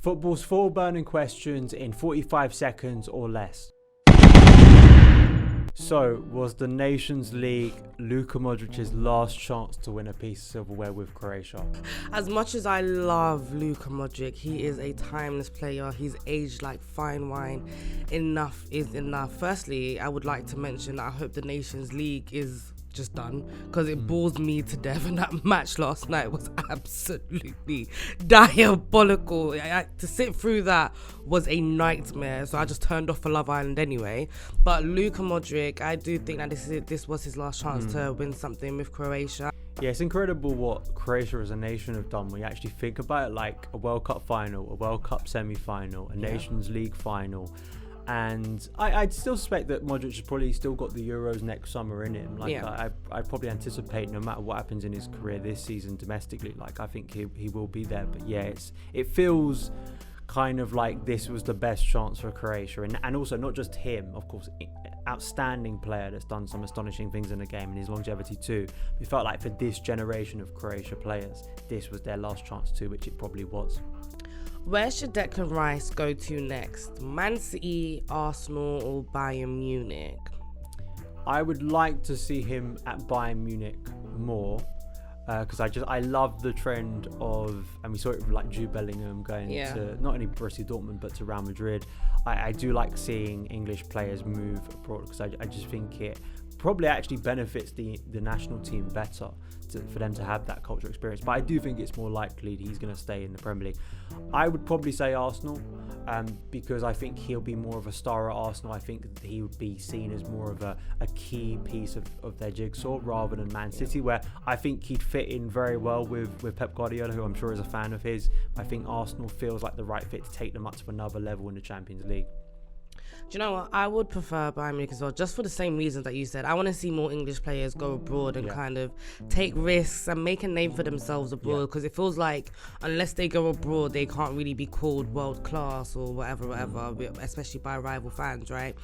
Football's 4 burning questions in 45 seconds or less. So, was the Nations League Luka Modric's last chance to win a piece of silverware with Croatia? As much as I love Luka Modric, he is a timeless player. He's aged like fine wine. Enough is enough. Firstly, I would like to mention that I hope the Nations League is just done, because it bores me to death, and that match last night was absolutely diabolical. To sit through that was a nightmare, so I just turned off for Love Island anyway. But Luka Modric, I do think that this was his last chance to win something with Croatia. Yeah, it's incredible what Croatia as a nation have done when you actually think about it, like a World Cup final, a World Cup semi-final, a Nations League final. And I'd still suspect that Modric has probably still got the Euros next summer in him. I probably anticipate no matter what happens in his career this season domestically, like I think he will be there. But yeah, it feels kind of like this was the best chance for Croatia. And also not just him, of course, outstanding player that's done some astonishing things in the game and his longevity too. It felt like for this generation of Croatia players, this was their last chance too, which it probably was. Where should Declan Rice go to next? Man City, Arsenal, or Bayern Munich? I would like to see him at Bayern Munich more, because I love the trend of, and we saw it with like Jude Bellingham going to not only Borussia Dortmund but to Real Madrid. I do like seeing English players move abroad, because I just think it probably actually benefits the national team better for them to have that cultural experience. But I do think it's more likely he's going to stay in the Premier League. I would probably say Arsenal, because I think he'll be more of a star at Arsenal. I think that he would be seen as more of a key piece of their jigsaw rather than Man City, where I think he'd fit in very well with Pep Guardiola, who I'm sure is a fan of his. I think Arsenal feels like the right fit to take them up to another level in the Champions League. Do you know what? I would prefer Bayern Munich as well, just for the same reasons that you said. I want to see more English players go abroad and kind of take risks and make a name for themselves abroad, because it feels like unless they go abroad, they can't really be called world class or whatever, especially by rival fans, right?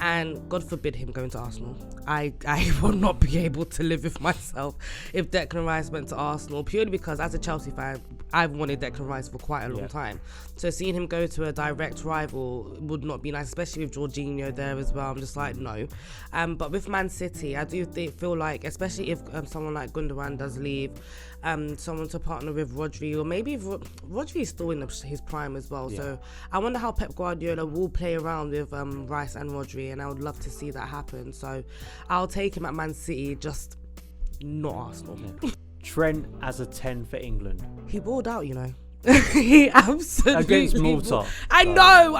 And God forbid him going to Arsenal. I will not be able to live with myself if Declan Rice went to Arsenal, purely because as a Chelsea fan, I've wanted Declan Rice for quite a long time. So seeing him go to a direct rival would not be nice, especially with Jorginho there as well. I'm just like, no. But with Man City, I do feel like, especially if someone like Gundogan does leave, someone to partner with Rodri, or maybe if Rodri is still in his prime as well. So I wonder how Pep Guardiola will play around with Rice and Rodri, and I would love to see that happen. So I'll take him at Man City, just not Arsenal. Trent as a 10 for England. He balled out, you know. He absolutely against Malta. I know,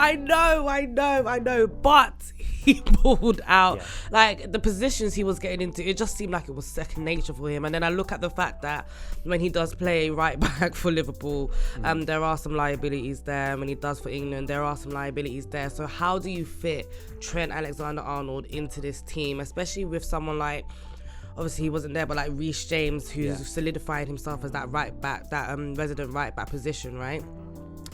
but he pulled out. Like the positions he was getting into, it just seemed like it was second nature for him. And then I look at the fact that when he does play right back for Liverpool, there are some liabilities there. When he does for England, there are some liabilities there. So how do you fit Trent Alexander-Arnold into this team, especially with someone like, obviously he wasn't there, but like Reece James, who's solidified himself as that right back, that resident right back position, right?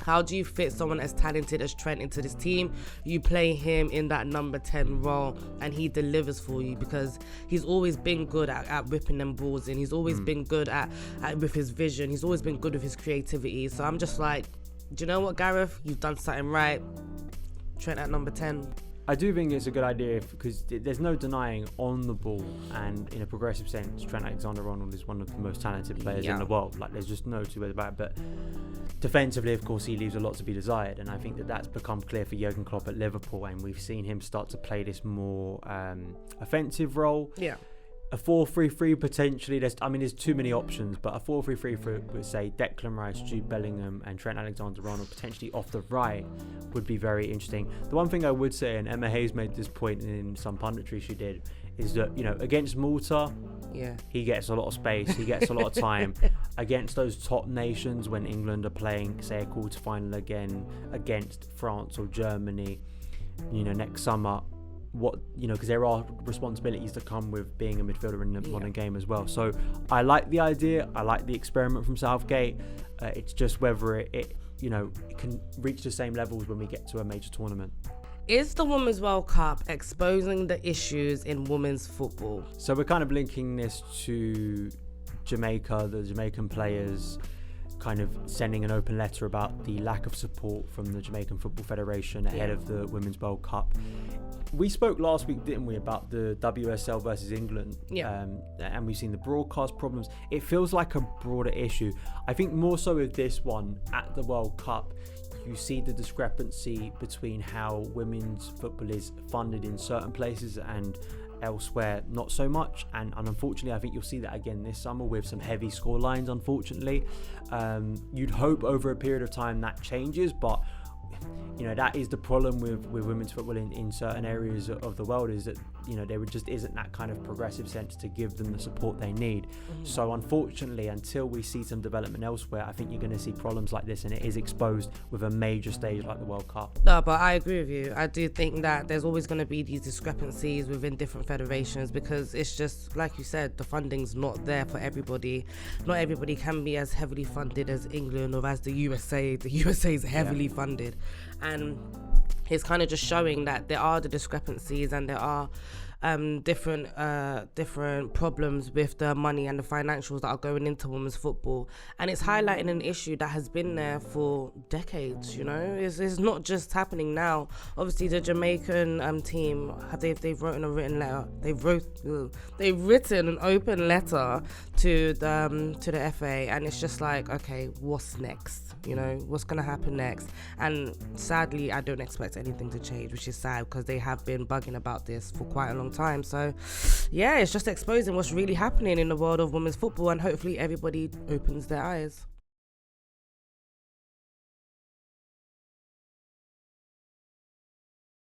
How do you fit someone as talented as Trent into this team? You play him in that number 10 role and he delivers for you, because he's always been good at whipping them balls in. He's always been good at with his vision. He's always been good with his creativity. So I'm just like, do you know what, Gareth? You've done something right. Trent at number 10. I do think it's a good idea, because there's no denying on the ball and in a progressive sense, Trent Alexander-Arnold is one of the most talented players in the world. Like, there's just no two ways about it. But defensively, of course, he leaves a lot to be desired, and I think that's become clear for Jurgen Klopp at Liverpool, and we've seen him start to play this more offensive role. A 4-3-3 potentially. There's too many options, but a 4-3-3 for, say, Declan Rice, Jude Bellingham, and Trent Alexander-Arnold potentially off the right would be very interesting. The one thing I would say, and Emma Hayes made this point in some punditry she did, is that, you know, against Malta, he gets a lot of space, he gets a lot of time. Against those top nations, when England are playing, say, a quarter-final again against France or Germany, you know, next summer, because there are responsibilities that come with being a midfielder in the modern game as well. So I like the idea, I like the experiment from Southgate. It's just whether it can reach the same levels when we get to a major tournament. Is the Women's World Cup exposing the issues in women's football? So we're kind of linking this to Jamaica, the Jamaican players kind of sending an open letter about the lack of support from the Jamaican Football Federation ahead of the Women's World Cup. We spoke last week, didn't we, about the WSL versus England? Yeah. And we've seen the broadcast problems. It feels like a broader issue. I think more so with this one at the World Cup, you see the discrepancy between how women's football is funded in certain places and elsewhere not so much, and unfortunately I think you'll see that again this summer with some heavy score lines, unfortunately. You'd hope over a period of time that changes, but you know, that is the problem with women's football in certain areas of the world, is that, you know, there just isn't that kind of progressive sense to give them the support they need. So unfortunately, until we see some development elsewhere, I think you're going to see problems like this, and it is exposed with a major stage like the World Cup. No, but I agree with you. I do think that there's always going to be these discrepancies within different federations, because it's just, like you said, the funding's not there for everybody. Not everybody can be as heavily funded as England or as the USA. The USA is heavily funded. And it's kind of just showing that there are the discrepancies, and there are different problems with the money and the financials that are going into women's football, and it's highlighting an issue that has been there for decades. You know, it's not just happening now. Obviously, the Jamaican team they've written an open letter to the FA, and it's just like, okay, what's next? You know, what's going to happen next? And sadly, I don't expect anything to change, which is sad, because they have been bugging about this for quite a long time. So yeah, it's just exposing what's really happening in the world of women's football, and hopefully everybody opens their eyes.